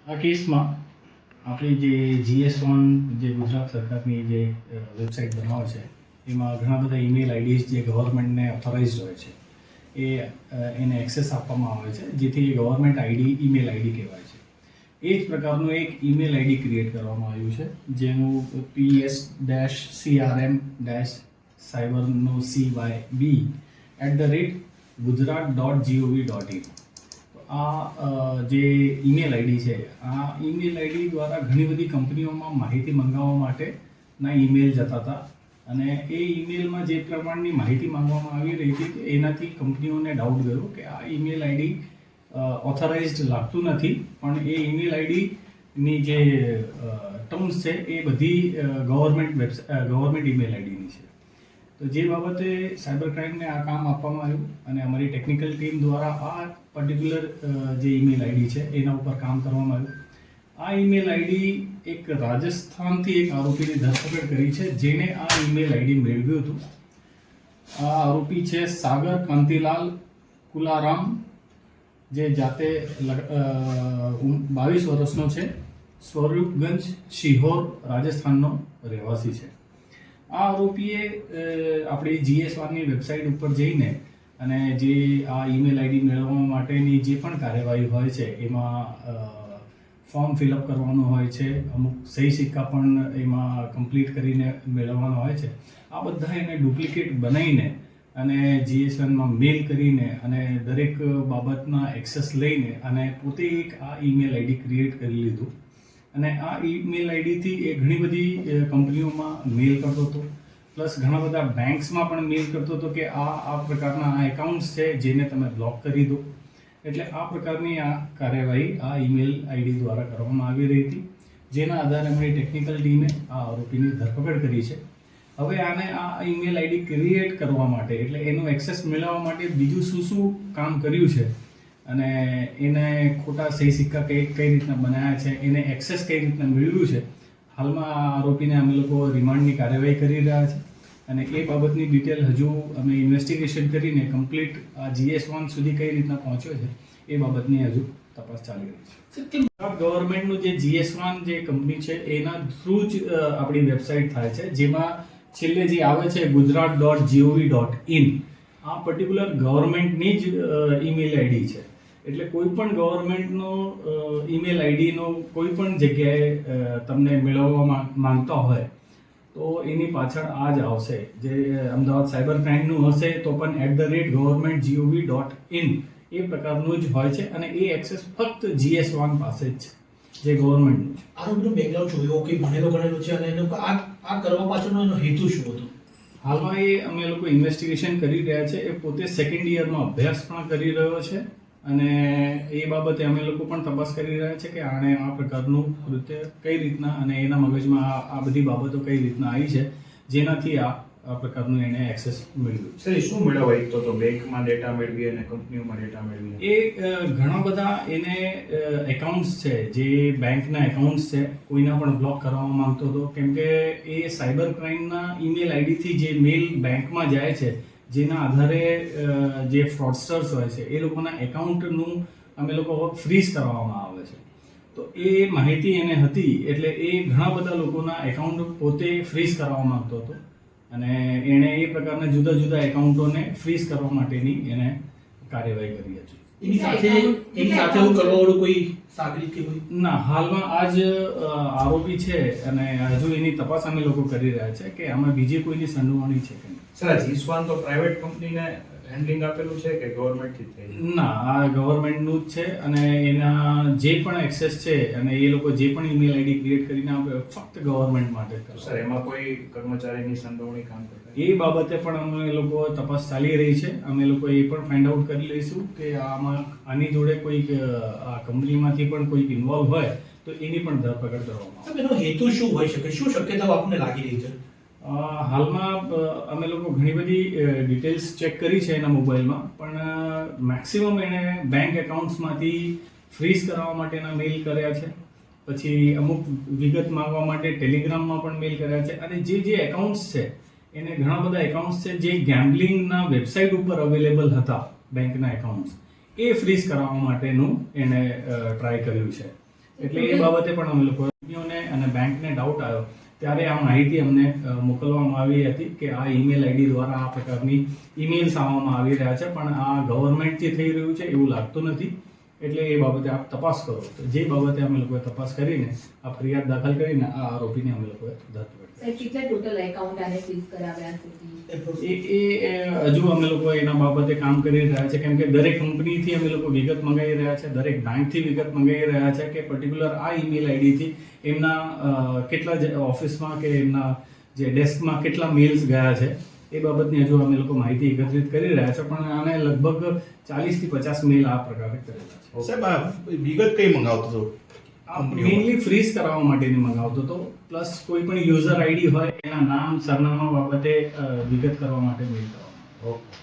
આ કેસમાં આપણી જે GS1 જે ગુજરાત સરકારની જે વેબસાઇટ બનાવે છે એમાં ઘણા બધા ઈમેલ આઈડીઝ જે ગવર્મેન્ટને ઓથોરાઇઝડ હોય છે એને એક્સેસ આપવામાં આવે છે, જેથી ગવર્મેન્ટ આઈડી ઈમેલ આઈડી કહેવાય છે. એ જ પ્રકારનું એક ઈમેલ આઈડી ક્રિએટ કરવામાં આવ્યું છે, જેનું ps-crm-cyb@gujarat.gov.in. આ જે ઈમેલ આઈડી છે, આ ઈમેલ આઈડી દ્વારા ઘણી બધી કંપનીઓમાં માહિતી મંગાવવા માટેના ઈમેલ જતા હતા અને એ ઈમેલમાં જે પ્રમાણની માહિતી માંગવામાં આવી રહી હતી એનાથી કંપનીઓને ડાઉટ ગયો કે આ ઈમેલ આઈડી ઓથોરાઇઝડ લાગતું નથી, પણ એ ઈમેલ આઈડીની જે ટર્મ્સ છે એ બધી ગવર્મેન્ટ ઈમેલ આઈડીની છે. તો જે બાબતે સાયબર ક્રાઇમને આ કામ આપવામાં આવ્યું અને અમારી ટેકનિકલ ટીમ દ્વારા આ પર્ટિક્યુલર જે ઈમેલ આઈડી છે એના ઉપર કામ કરવામાં આવ્યું. આ ઈમેલ આઈડી એક રાજસ્થાનથી એક આરોપીની ધરપકડ કરી છે, જેણે આ ઈમેલ આઈડી મેળવ્યું હતું. આ આરોપી છે સાગર કાંતિલાલ કુલારામ, જે જાતે 22 વર્ષનો છે, સ્વરૂપગંજ શિહોર રાજસ્થાનનો રહેવાસી છે. આ આરોપીએ આપણી GS1ની વેબસાઇટ ઉપર જઈને અને જે આ ઈમેલ આઈડી મેળવવા માટેની જે પણ કાર્યવાહી હોય છે એમાં ફોર્મ ફિલઅપ કરવાનું હોય છે, અમુક સહી સિક્કા પણ એમાં કમ્પ્લીટ કરીને મેળવવાનો હોય છે. આ બધા એને ડુપ્લિકેટ બનાવીને અને GS1માં મેલ કરીને અને દરેક બાબતના એક્સેસ લઈને અને પોતે એક આ ઈમેલ આઈડી ક્રિએટ કરી લીધું અને આ ઈમેલ આઈડીથી એ ઘણી બધી કંપનીઓમાં મેલ કરતો હતો, પ્લસ ઘણા બધા બેંક્સમાં પણ મેલ કરતો હતો કે આ પ્રકારના આ એકાઉન્ટ્સ છે જેને તમે બ્લોક કરી દો. એટલે આ પ્રકારની આ કાર્યવાહી આ ઈમેલ આઈડી દ્વારા કરવામાં આવી રહી હતી, જેના આધારે અમારી ટેકનિકલ ટીમે આ આરોપીની ધરપકડ કરી છે. હવે આને આ ઈમેલ આઈડી ક્રિએટ કરવા માટે એટલે એનો એક્સેસ મેળવવા માટે બીજું શું કામ કર્યું છે અને એને ખોટા સહી સિક્કા કઈ રીતના બનાવ્યા છે, એને એક્સેસ કઈ રીતના મેળવ્યું છે, હાલમાં આ આરોપીને અમે લોકો રિમાન્ડની કાર્યવાહી કરી રહ્યા છે અને એ બાબતની ડિટેલ હજુ અમે ઇન્વેસ્ટિગેશન કરીને કમ્પ્લીટ આ GS1 સુધી કઈ રીતના પહોંચ્યો છે એ બાબતની હજુ તપાસ ચાલી રહી છે. ગવર્મેન્ટનું જે GS1 જે કંપની છે એના થ્રુ જ આપણી વેબસાઇટ થાય છે, જેમાં છેલ્લે જે આવે છે gujarat.gov.in. આ પર્ટિક્યુલર ગવર્મેન્ટની જ ઈમેલ આઈડી છે. એટલે કોઈ પણ ગવર્મેન્ટનો ઈમેલ આઈડીનો કોઈ પણ જગ્યાએ તમને મેળવવા માંગતા હોય તો એની પાછળ આ જ આવશે, જે અમદાવાદ સાયબર ક્રાઇમનું હશે તો પણ @government.gov.in એ પ્રકારનું જ હોય છે અને એ એક્સેસ ફક્ત GS1 પાસે જ છે, જે ગવર્મેન્ટનું છે. આરોપીનું બેકગ્રાઉન્ડ શું એવું કે ભણેલો ગણેલો છે અને એનો આ કરવા પાછળનો એનો હેતુ શું હતો? હાલમાં એ અમે લોકો ઇન્વેસ્ટિગેશન કરી રહ્યા છે. એ પોતે સેકન્ડ યરમાં અભ્યાસ પણ કરી રહ્યો છે અને એ બાબતે અમે લોકો પણ તપાસ કરી રહ્યા છે કે આણે આ પ્રકારનું કૃત્ય કઈ રીતના અને એના મગજમાં આ બધી બાબતો કઈ રીતના આવી છે, જેનાથી આ પ્રકારનું એને એક્સેસ મેળવ્યું. સર, શું મેળવાય તો બેંકમાં ડેટા મેળવી અને કંપનીઓમાં ડેટા મેળવી? એ ઘણા બધા એને એકાઉન્ટ્સ છે, જે બેંકના એકાઉન્ટ્સ છે, કોઈના પણ બ્લોક કરવા માંગતો હતો, કેમ કે એ સાયબર ક્રાઇમના ઈમેલ આઈડીથી જે મેલ બેંકમાં જાય છે, જેના આધારે જે ફ્રોડસ્ટર્સ હોય છે એ લોકોના એકાઉન્ટનું અમે લોકો ફ્રીઝ કરવામાં આવે છે. તો એ માહિતી એને હતી એટલે એ ઘણા બધા લોકોના એકાઉન્ટ પોતે ફ્રીઝ કરવા માંગતો હતો અને એણે એ પ્રકારના જુદા જુદા એકાઉન્ટોને ફ્રીઝ કરવા માટેની એને કાર્યવાહી કરી હતી. એની સાથે એવું કરવાવાળું કોઈ સાગરીત કે કોઈ? ના, હાલમાં આ જ આરોપી છે અને હજુ એની તપાસ અમે લોકો કરી રહ્યા છે કે આમાં બીજી કોઈની સંડોવણી છે કે નહીં. સર, GS1 તો પ્રાઇવેટ કંપનીને હેન્ડલિંગ આપેલું છે કે ગવર્મેન્ટથી જ થઈ? ના, આ ગવર્મેન્ટનું જ છે અને એના જે પણ એક્સેસ છે અને એ લોકો જે પણ ઈમેલ આઈડી ક્રિએટ કરીને આપે ફક્ત ગવર્મેન્ટ માટે જ કરે. સર, એમાં કોઈ કર્મચારીની સંડોવણી કામ કરતા? એ બાબતે પણ અમે લોકો તપાસ ચાલી રહી છે. અમે લોકો એ પણ ફાઇન્ડ આઉટ કરી લઈશું કે આની જોડે કોઈક આ કંપનીમાંથી પણ કોઈક ઇન્વોલ્વ હોય તો એની પણ ધરપકડ કરવામાં આવે. એનો હેતુ શું હોઈ શકે? શું શક્યતાઓ આપને લાગી રહી છે? હાલમાં અમે લોકો ઘણી બધી ડિટેલ્સ ચેક કરી છે એના મોબાઈલમાં, પણ મેક્સિમમ એણે બેંક એકાઉન્ટ્સમાંથી ફ્રીઝ કરાવવા માટેના મેલ કર્યા છે, પછી અમુક વિગત માંગવા માટે ટેલિગ્રામમાં પણ મેલ કર્યા છે અને જે એકાઉન્ટ્સ છે એને ઘણા બધા એકાઉન્ટ્સ છે જે ગેમ્બલિંગના વેબસાઇટ ઉપર અવેલેબલ હતા, બેંકના એકાઉન્ટ્સ, એ ફ્રીઝ કરાવવા માટેનું એને ટ્રાય કર્યું છે. એટલે એ બાબતે પણ અમે લોકો કંપનીઓને અને બેંકને ડાઉટ આવ્યો ત્યારે આ માહિતી અમને મોકલવામાં આવી હતી કે આ ઈમેલ આઈડી દ્વારા આ પ્રકારની ઈમેલ્સ આવવામાં આવી રહ્યા છે, પણ આ ગવર્મેન્ટથી થઈ રહ્યું છે એવું લાગતું નથી. એટલે એ બાબતે આપ તપાસ કરો. તો જે બાબતે અમે લોકોએ તપાસ કરીને આ ફરિયાદ દાખલ કરીને આ આરોપીને અમે લોકોએ ધરપકડ કરી. કેટલા ટોટલ એકાઉન્ટ આને ફ્રીઝ કરાવ્યા છે? એ હજુ અમે લોકો એના બાબતે કામ કરી રહ્યા છે, કેમ કે દરેક કંપનીથી અમે લોકો વિગત મંગાવી રહ્યા છે, દરેક બેંકથી વિગત મંગાવી રહ્યા છે કે પર્ટિક્યુલર આ ઈમેલ આઈડીથી એમના કેટલા ઓફિસમાં કે એમના જે ડેસ્કમાં કેટલા મેલ્સ ગયા છે એ બાબતની હજુ અમે લોકો માહિતી એકત્રિત કરી રહ્યા છે, પણ આને લગભગ 40 થી 50 મેલ આ પ્રકારે કરેલા છે. સાહેબ આ વિગત કઈ મંગાવતો હતો? મેઇનલી ફ્રીઝ કરાવવા માટેની મંગાવતો હતો, પ્લસ કોઈ પણ યુઝર આઈડી હોય એના નામ સરનામા બાબતે વિગત કરવા માટે મેલ કરવામાં. ઓકે.